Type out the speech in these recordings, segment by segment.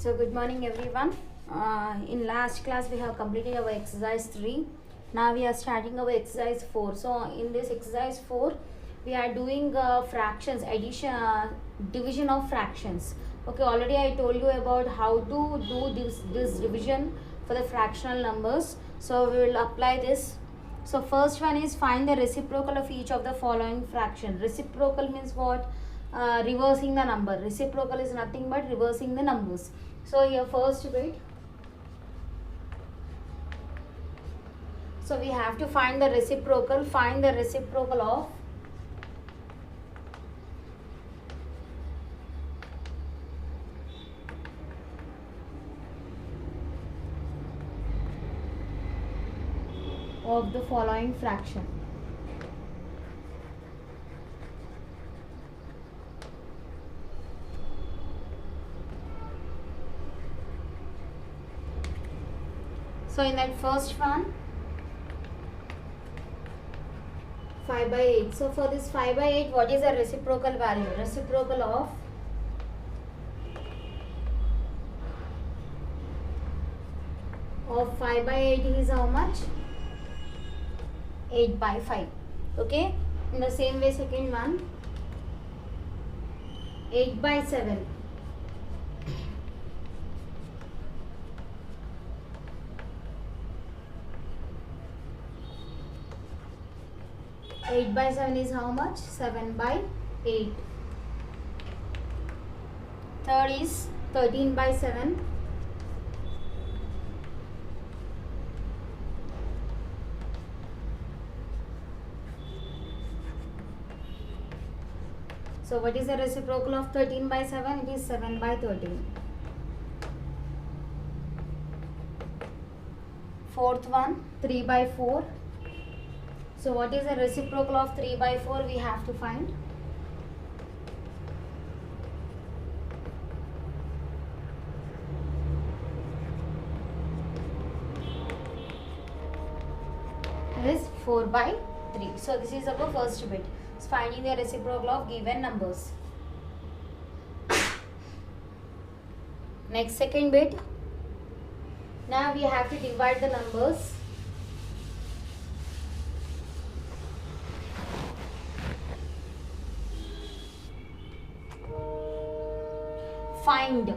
So good morning everyone. In last class we have completed our exercise 3. Now we are starting our exercise 4. So in this exercise 4 we are doing fractions, addition, division of fractions. Okay, already I told you about how to do this division for the fractional numbers. So we will apply this. So first one is find the reciprocal of each of the following fraction. Reciprocal means what? Reversing the number. Reciprocal is nothing but reversing the numbers. So here first bit. So we have to find the reciprocal. Find the reciprocal of the following fraction. So in that first one, 5 by 8. So for this 5 by 8, what is the reciprocal value? Reciprocal of 5 by 8 is how much? 8 by 5. Okay. In the same way, second one, 8 by 7. 8 by 7 is how much? 7 by 8. Third is 13 by 7. So what is the reciprocal of 13 by 7? It is 7 by 13. Fourth one, 3 by 4. So what is the reciprocal of 3 by 4? We have to find. It is 4 by 3. So this is our first bit. It's finding the reciprocal of given numbers. Next, second bit. Now we have to divide the numbers. Find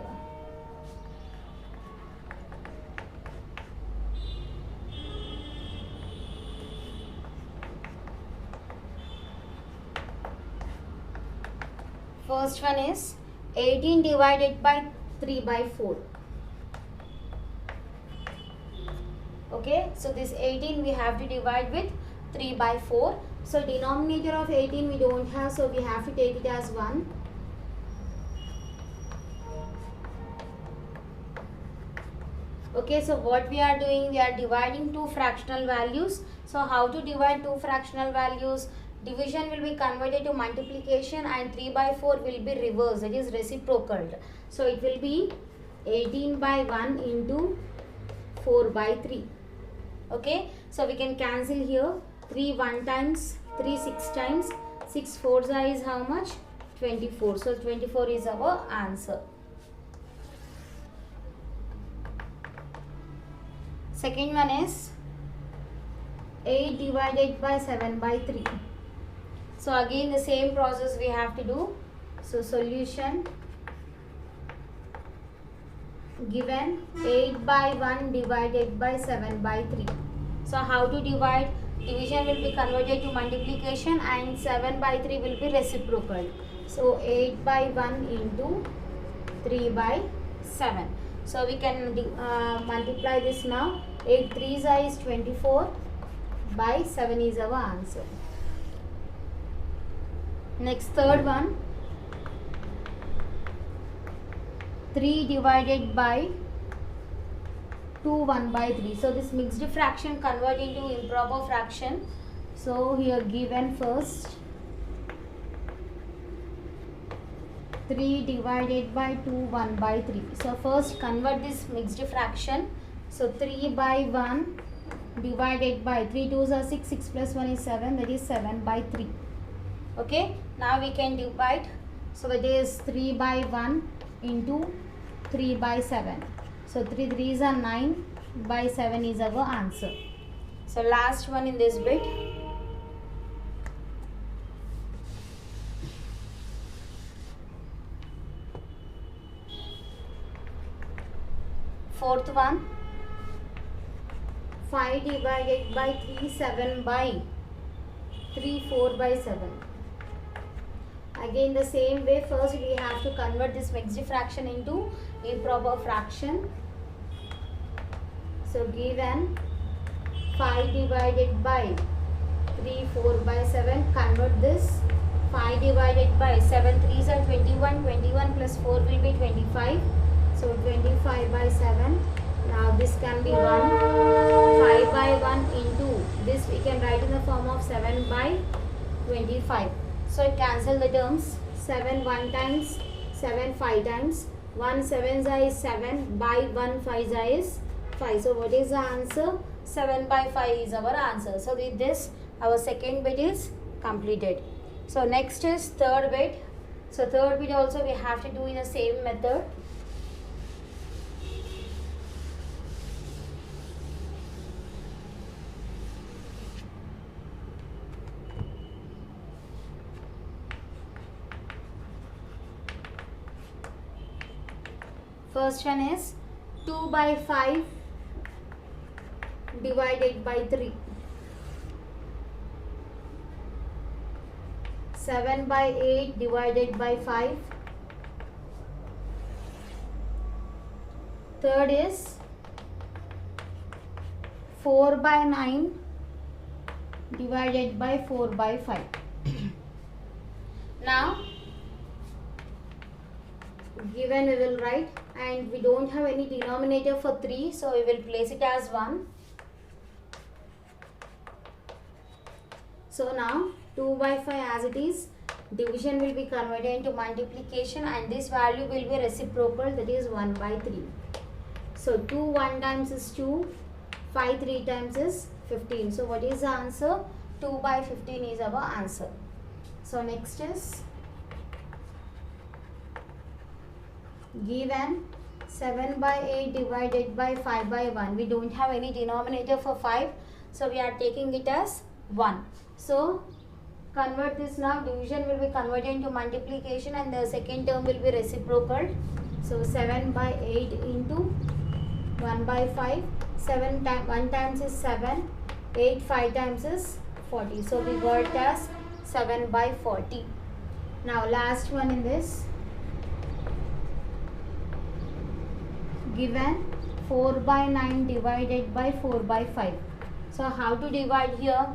first one is 18 divided by 3 by 4. Okay, so this 18 we have to divide with 3 by 4. So denominator of 18 we don't have, so we have to take it as 1. Okay, so what we are doing, we are dividing two fractional values. So how to divide two fractional values? Division will be converted to multiplication and 3 by 4 will be reversed, that is reciprocal. So it will be 18 by 1 into 4 by 3. Okay, so we can cancel here. 3 1 times, 3 6 times, 6 4 is how much? 24. So 24 is our answer. Second one is 8 divided by 7 by 3. So again the same process we have to do. So solution, given 8 by 1 divided by 7 by 3. So how to divide? Division will be converted to multiplication and 7 by 3 will be reciprocal. So 8 by 1 into 3 by 7. So we can multiply this now. 8 3s is 24 by 7 is our answer. Next, third one, 3 divided by 2 1 by 3. So this mixed fraction convert into improper fraction. So here given first 3 divided by 2 1 by 3. So first convert this mixed fraction. So 3 by 1 divided by 3 2s are 6, 6 plus 1 is 7, that is 7 by 3. Okay, now we can divide. So that is 3 by 1 into 3 by 7. So 3 3s are 9 by 7 is our answer. So last one in this bit. Fourth one, 5 divided by 3, 7 by 3, 4 by 7. Again the same way, first we have to convert this mixed fraction into improper fraction. So given 5 divided by 3, 4 by 7, convert this. 5 divided by 7 3s are 21, 21 plus 4 will be 25. So 25 by 7. Now this can be 1. 5 by 1 into this we can write in the form of 7 by 25. So cancel the terms. 7 1 times, 7 5 times. 1 7 is 7 by 1 5 is 5. So what is the answer? 7 by 5 is our answer. So with this our second bit is completed. So next is third bit. So third bit also we have to do in the same method. First one is 2 by 5 divided by 3. 7 by 8 divided by 5. Third is 4 by 9 divided by 4 by 5. Now given we will write, and we don't have any denominator for 3, so we will place it as 1. So now 2 by 5 as it is, division will be converted into multiplication, and this value will be reciprocal, that is 1 by 3. So 2 1 times is 2, 5 3 times is 15. So what is the answer? 2 by 15 is our answer. So next is given 7 by 8 divided by 5 by 1. We don't have any denominator for 5, so we are taking it as 1. So convert this now. Division will be converted into multiplication, and the second term will be reciprocal. So 7 by 8 into 1 by 5. 7 times 1 times is 7. 8 5 times is 40. So we got it as 7 by 40. Now last one in this. Given 4 by 9 divided by 4 by 5. So how to divide here?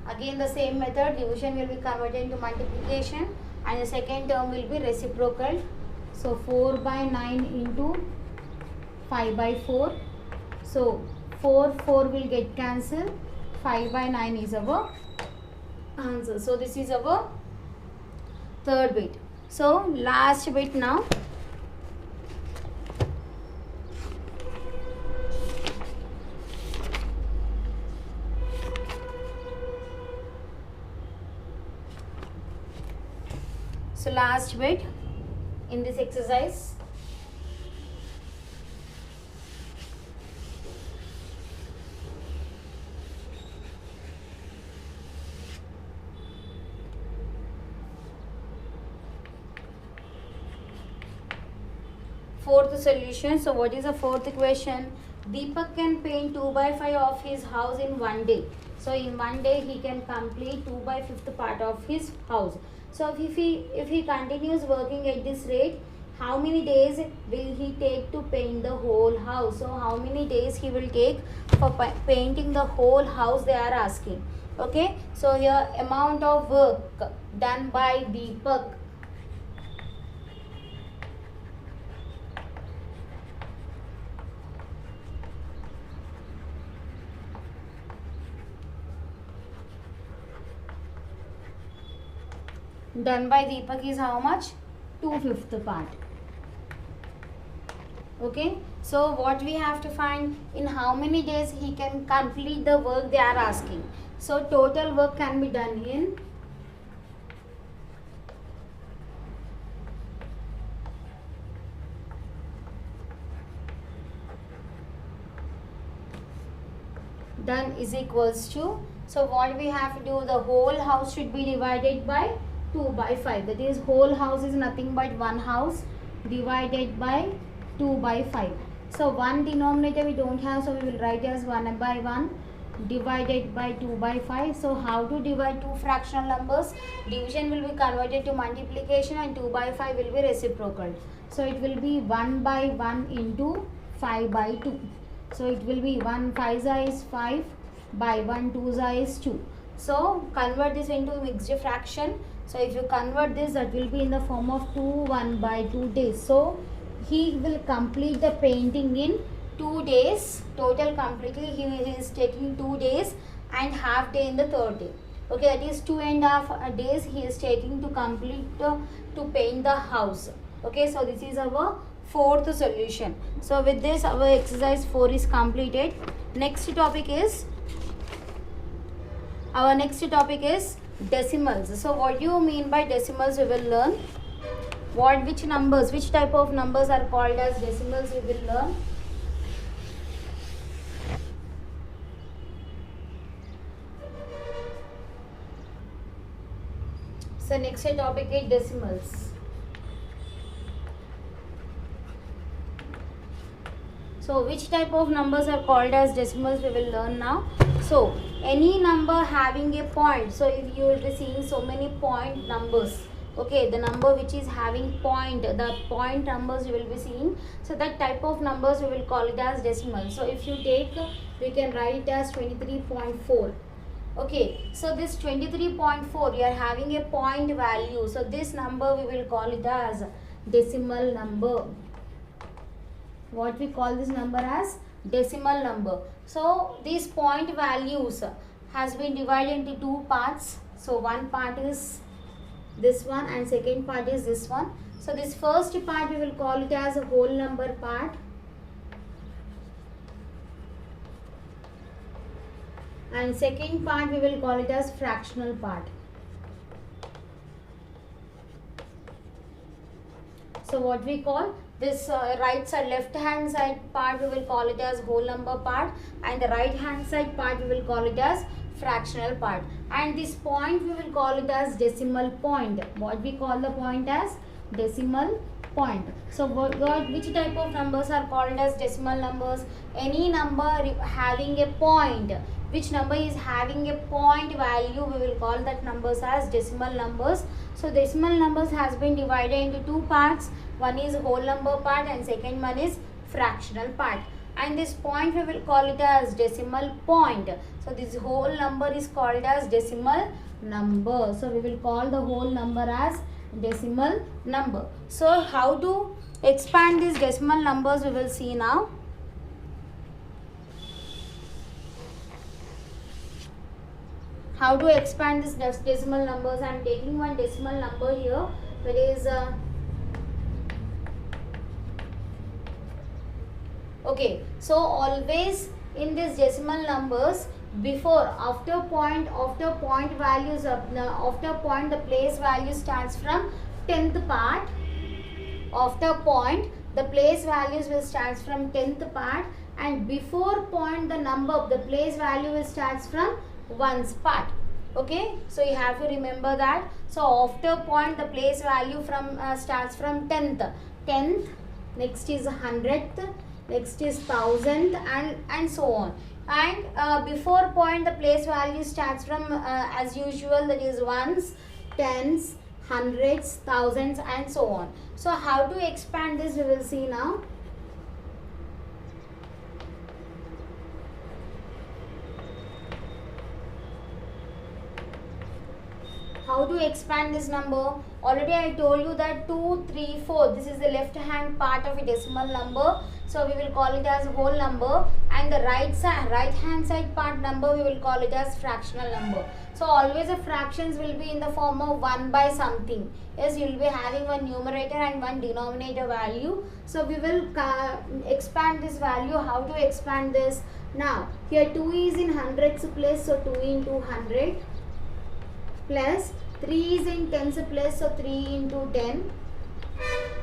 Again the same method. Division will be converted into multiplication, and the second term will be reciprocal. So 4 by 9 into 5 by 4. So 4 will get cancelled. 5 by 9 is our answer. So this is our third bit. So last bit now. So last bit in this exercise. Fourth solution. So what is the fourth equation? Deepak can paint 2 by 5 of his house in one day. So in one day he can complete 2 by 5th part of his house. So if he continues working at this rate, how many days will he take to paint the whole house? So how many days he will take for painting the whole house, they are asking. Okay, so here amount of work done by Deepak. Done by Deepak is how much? 2/5 part. Okay, so what we have to find, in how many days he can complete the work they are asking. So total work can be done in done is equals to, so what we have to do, the whole house should be divided by 2 by 5. That is, whole house is nothing but one house divided by 2 by 5. So one denominator we don't have, so we will write as 1 by 1 divided by 2 by 5. So how to divide two fractional numbers? Division will be converted to multiplication and 2 by 5 will be reciprocal. So it will be 1 by 1 into 5 by 2. So it will be 1 5 is 5 by 1 2 is 2. So convert this into mixed fraction. So if you convert this, that will be in the form of 2 1 by 2 days. So he will complete the painting in 2 days. Total completely he is taking 2 days and half day in the third day. Okay, that is 2.5 days he is taking to complete to paint the house. Okay, so this is our fourth solution. So with this our exercise 4 is completed. Next topic is decimals. So what do you mean by decimals? We will learn. Which type of numbers are called as decimals, we will learn. So next topic is decimals. So which type of numbers are called as decimals, we will learn now. So any number having a point, so if you will be seeing so many point numbers, okay, the number which is having point, the point numbers you will be seeing, so that type of numbers we will call it as decimal. So if you take, we can write it as 23.4. okay, so this 23.4 you are having a point value, so this number we will call it as decimal number. What we call this number as decimal number. So these point values has been divided into two parts. So one part is this one and second part is this one. So this first part we will call it as a whole number part, and second part we will call it as fractional part. So what we call this right side, left hand side part we will call it as whole number part, and the right hand side part we will call it as fractional part, and this point we will call it as decimal point. What we call the point as decimal point. So which type of numbers are called as decimal numbers? Any number having a point, which number is having a point value, we will call that numbers as decimal numbers. So decimal numbers has been divided into two parts. One is whole number part and second one is fractional part. And this point we will call it as decimal point. So this whole number is called as decimal number. So we will call the whole number as decimal number. So how to expand these decimal numbers we will see now. How to expand this decimal numbers? I am taking one decimal number here, that is okay. So always in this decimal numbers, before after point values after point the place value starts from 10th part. After point the place values will starts from 10th part, and before point the place value will starts from 1st part. Okay, so you have to remember that. So after point the place value from starts from 10th, next is 100th, next is 1000th, and so on. And before point the place value starts from as usual, that is ones, tens, hundreds, thousands, and so on. So how to expand this we will see now. How to expand this number? Already I told you that 2, 3, 4. This is the left hand part of a decimal number. So we will call it as whole number, and the right hand side part number we will call it as fractional number. So always the fractions will be in the form of 1 by something. Yes, you will be having one numerator and one denominator value. So we will expand this value. How to expand this? Now here 2 is in hundreds place, so 2 into 100, plus 3 is in tens place, so 3 into 10,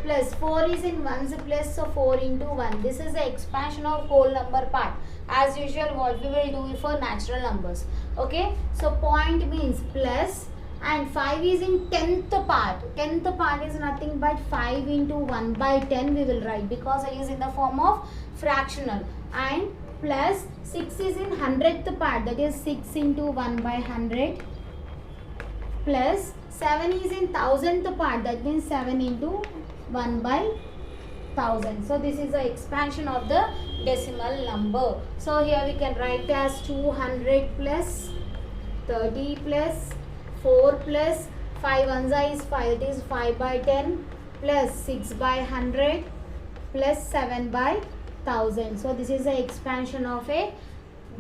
plus 4 is in ones place, so 4 into 1. This is the expansion of whole number part. As usual, what we will do for natural numbers. Okay, so point means plus, and 5 is in 10th part. 10th part is nothing but 5 into 1 by 10 we will write, because it is in the form of fractional. And plus 6 is in 100th part, that is 6 into 1 by 100, plus 7 is in 1000th part, that means 7 into 1 by 1000. So this is the expansion of the decimal number. So here we can write as 200 plus 30 plus 4 plus 5 1 is 5, it is 5 by 10 plus 6 by 100 plus 7 by 1000. So this is the expansion of a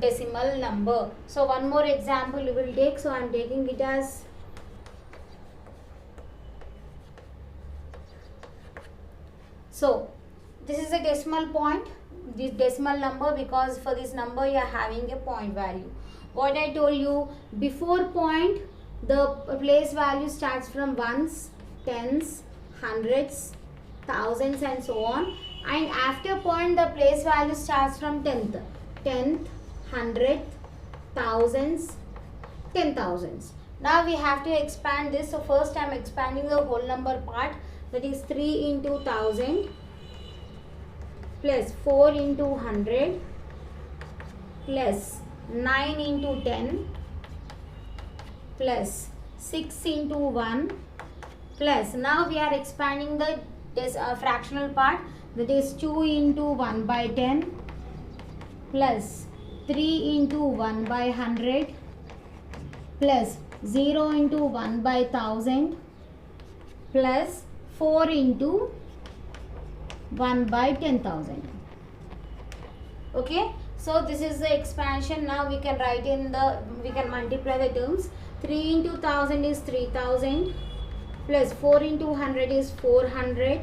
decimal number. So one more example we will take. So I am taking it as this is a decimal point, this decimal number, because for this number you are having a point value. What I told you, before point the place value starts from ones, tens, hundreds, thousands and so on, and after point the place value starts from tenth, hundredth, thousands, 10,000s. Now we have to expand this. So first I am expanding the whole number part, that is 3 into 1000 plus 4 into 100 plus 9 into 10 plus 6 into 1 plus, now we are expanding the fractional part, that is 2 into 1 by 10 plus 3 into 1 by 100 plus 0 into 1 by 1000 plus 4 into 1 by 10,000. Okay, so this is the expansion. Now we can write in the, we can multiply the terms. 3 into 1000 is 3000 plus 4 into 100 is 400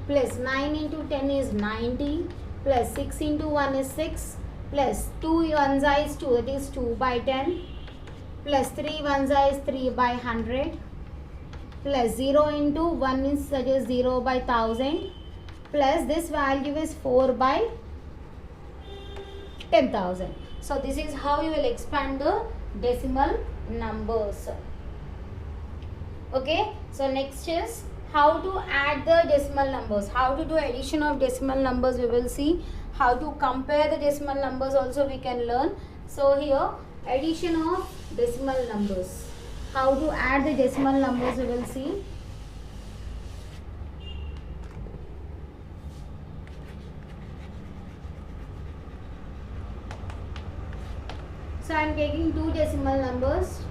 plus 9 into 10 is 90 plus 6 into 1 is 6 plus 2 ones is 2, that is 2 by 10 plus 3 ones is 3 by 100 plus 0 into 1 is, that is 0 by 1000 plus this value is 4 by 10,000. So this is how you will expand the decimal numbers. Okay, so next is how to add the decimal numbers, how to do addition of decimal numbers we will see, how to compare the decimal numbers also we can learn. So here addition of decimal numbers, how to add the decimal numbers we will see. So I am taking two decimal numbers.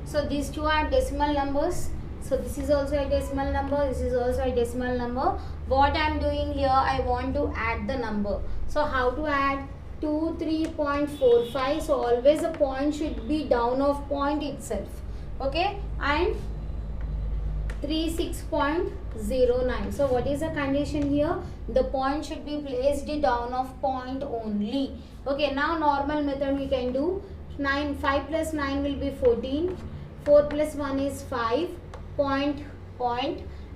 So these two are decimal numbers. So this is also a decimal number, this is also a decimal number. What I am doing here, I want to add the number. So how to add? 23.45. So always the point should be down of point itself. Okay, and 36.09. So what is the condition here? The point should be placed down of point only. Okay, now normal method we can do. 5 plus 9 will be 14. 4 plus 1 is 5. Point.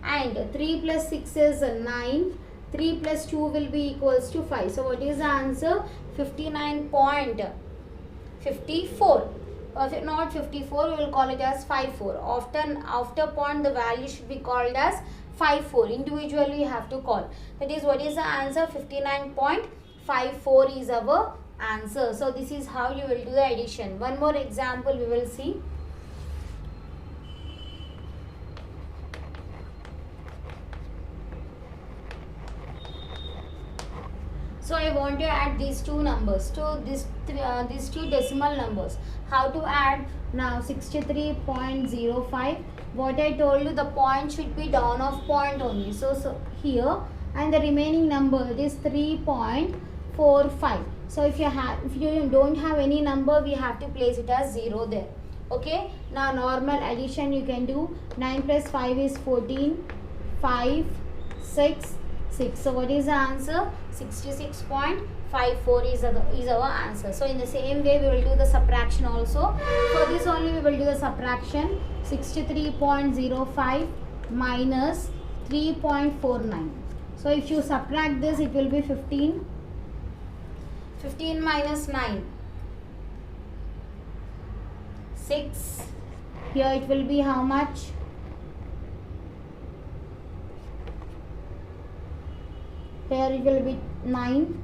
And 3 plus 6 is 9. 3 plus 2 will be equals to 5. So what is the answer? 59.54. Not 54, we will call it as 54. After point the value should be called as 54. Individually you have to call. That is, what is the answer? 59.54 is our answer. So this is how you will do the addition. One more example we will see. So I want to add these two numbers to these two decimal numbers. How to add? Now 63.05. What I told you, the point should be down of point only. So here, and the remaining number, it is 3.45. So if you don't have any number, we have to place it as 0 there. Okay. Now normal addition you can do. 9 plus 5 is 14. 5, 6. So what is the answer? 66.5. 0.54 is our answer. So in the same way we will do the subtraction also. For this only we will do the subtraction. 63.05 minus 3.49. So if you subtract this, it will be 15. 15 minus 9, 6. Here it will be how much? Here it will be 9.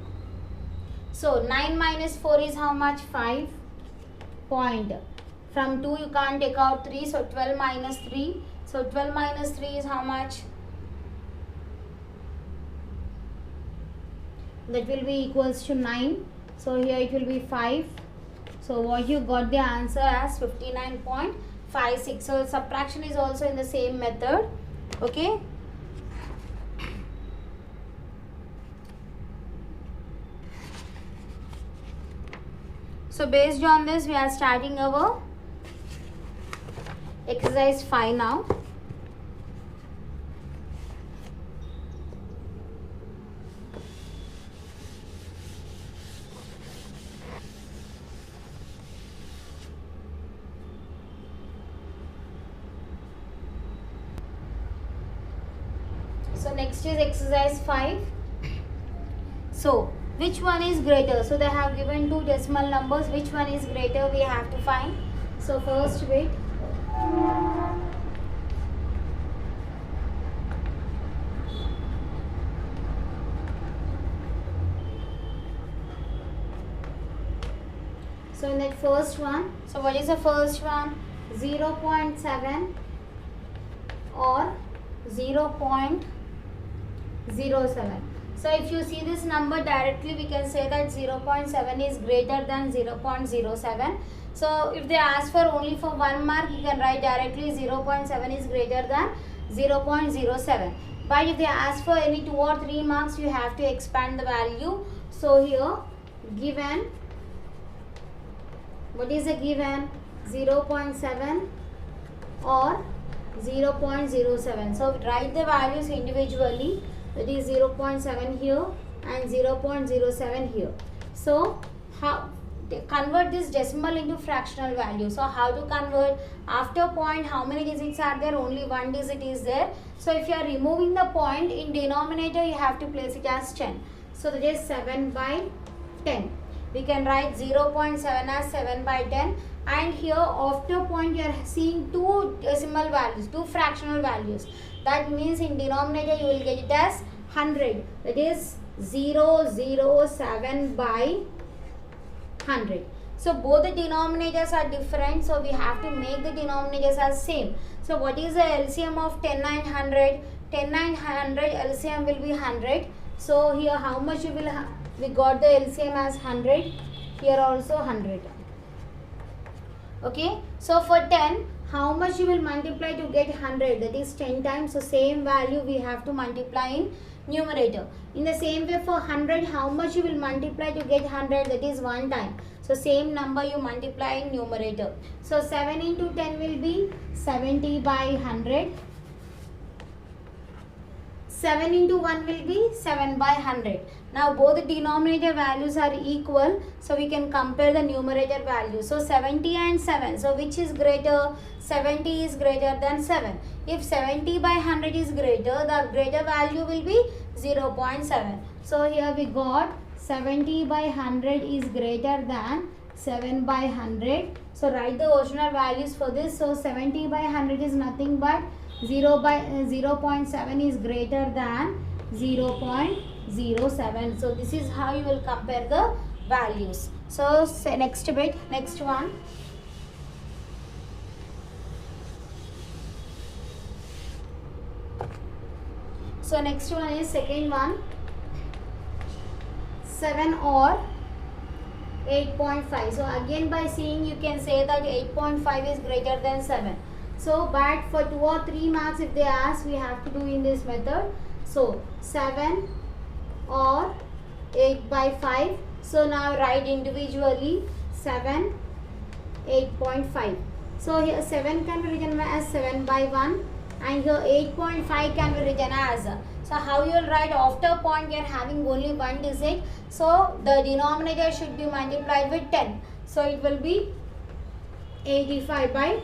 So 9 minus 4 is how much? 5. Point. From 2 you can't take out 3. So 12 minus 3. So 12 minus 3 is how much? That will be equals to 9. So here it will be 5. So what you got the answer as 59.56. So subtraction is also in the same method. Okay. So based on this we are starting our exercise 5 now. So next is exercise 5. So which one is greater? So they have given two decimal numbers. Which one is greater? We have to find. So first bit. So in that first one, so what is the first one? 0.7 or 0.07. So if you see this number directly, we can say that 0.7 is greater than 0.07. So if they ask for only for 1 mark, you can write directly 0.7 is greater than 0.07. But if they ask for any 2 or 3 marks, you have to expand the value. So here given, what is the given? 0.7 or 0.07. So write the values individually. That is 0.7 here and 0.07 here. So how convert this decimal into fractional value? So how to convert? After point, how many digits are there? Only one digit is there. So if you are removing the point, in denominator you have to place it as 10. So that is 7 by 10. We can write 0.7 as 7 by 10. And here after point you are seeing two decimal values, two fractional values. That means in denominator you will get it as 100. That is 007 by 100. So both the denominators are different. So we have to make the denominators as same. So what is the LCM of 10 9 100? 10 9 100 LCM will be 100. So here how much you will have? We got the LCM as 100. Here also 100. Okay. So for 10, how much you will multiply to get 100? That is 10 times. So same value we have to multiply in numerator. In the same way for 100, how much you will multiply to get 100? That is 1 time. So same number you multiply in numerator. So 7 into 10 will be 70 by 100. 7 into 1 will be 7 by 100. Now both the denominator values are equal. So we can compare the numerator value. So 70 and 7. So which is greater? 70 is greater than 7. If 70 by 100 is greater, the greater value will be 0.7. So here we got 70 by 100 is greater than 7 by 100. So write the original values for this. So 70 by 100 is nothing but 0.7 is greater than 0.07. So this is how you will compare the values. So next bit, next one. So next one is second one. 7 or 8.5. So again by seeing you can say that 8.5 is greater than 7. So but for 2 or 3 marks if they ask, we have to do in this method. So 7 or 8 by 5. So now write individually 7, 8.5. So here 7 can be written as 7 by 1 and here 8.5 can be written as. So how you will write? After point we are having only one digit, so the denominator should be multiplied with 10. So it will be 85 by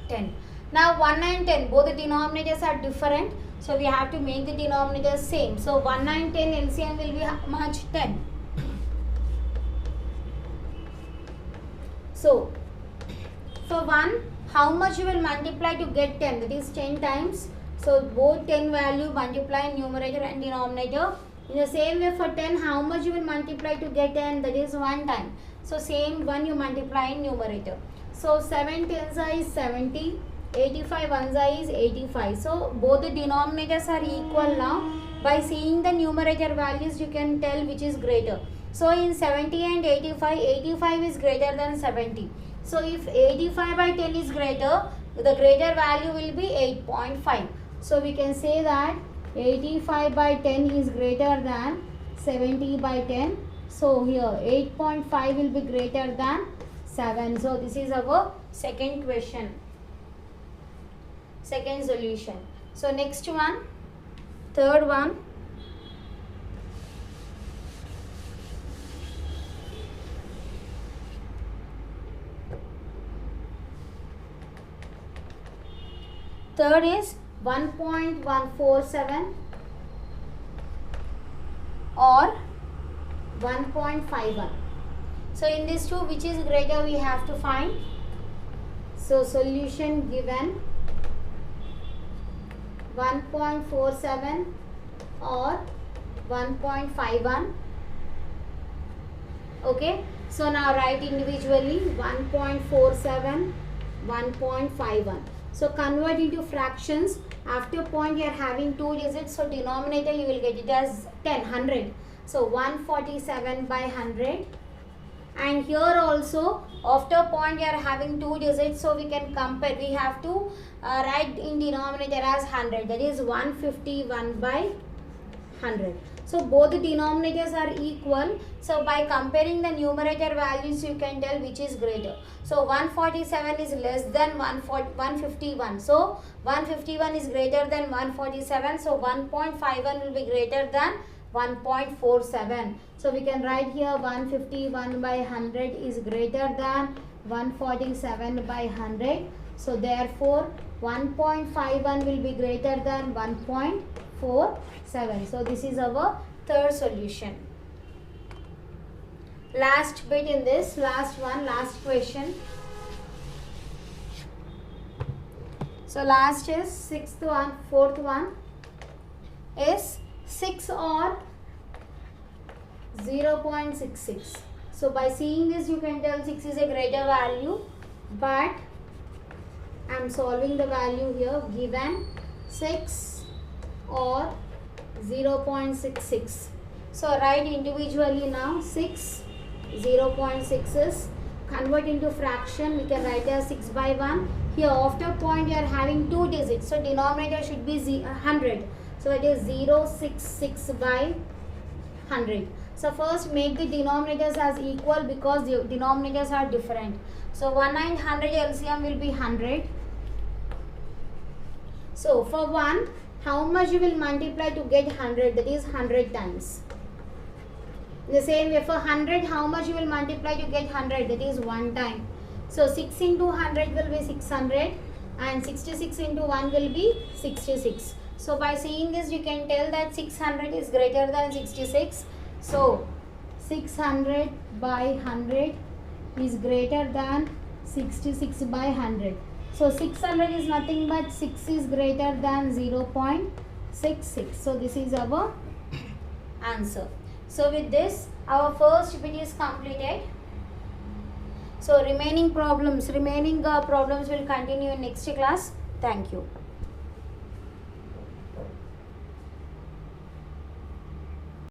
10. Now 1 and 10, both the denominators are different, so we have to make the denominators same. So 1 and 10 LCM will be how much? 10. So for 1, how much you will multiply to get 10? That is 10 times. So both 10 value multiply in numerator and denominator. In the same way for 10, how much you will multiply to get 10? That is 1 time. So same 1 you multiply in numerator. So 7 tens is 70. 85 ones is 85. So both the denominators are equal now. By seeing the numerator values, you can tell which is greater. So in 70 and 85, 85 is greater than 70. So if 85 by 10 is greater, the greater value will be 8.5. So we can say that 85 by 10 is greater than 70 by 10. So here 8.5 will be greater than 7. So this is our second question. Second solution. So next one, third one. Third is 1.147 or 1.51. So in these two, which is greater we have to find. So solution given 1.47 or 1.51. Okay, so now write individually 1.47, 1.51. So convert into fractions. After point you are having two digits, so denominator you will get it as 10, 100. So 147 by 100. And here also after point you are having two digits, so we can compare. We have to write in denominator as 100, that is 151 by 100. So both the denominators are equal. So by comparing the numerator values, you can tell which is greater. So 147 is less than 151. So 151 is greater than 147. So 1.51 will be greater than 1.47. So we can write here 151 by 100 is greater than 147 by 100. So therefore 1.51 will be greater than 1.47. So this is our third solution. Last bit in this, last question. So last is sixth one, fourth one is 6 or 0.66. So by seeing this, you can tell 6 is a greater value, but I am solving the value here. Given 6 or 0.66. So write individually now. 6, 0.6 is convert into fraction. We can write as 6 by 1. Here after point you are having two digits, so denominator should be 100. So it is 0.66 by 100. So first make the denominators as equal because the denominators are different. So 1 and 100 LCM will be 100. So for 1, how much you will multiply to get 100? That is 100 times. In the same way for 100, how much you will multiply to get 100? That is 1 time. So 6 into 100 will be 600 and 66 into 1 will be 66. So by seeing this, you can tell that 600 is greater than 66. So 600 by 100 is greater than 66 by 100. So 600 is nothing but 6 is greater than 0.66. So this is our answer. So with this, our first bit is completed. So remaining problems will continue in next class. Thank you.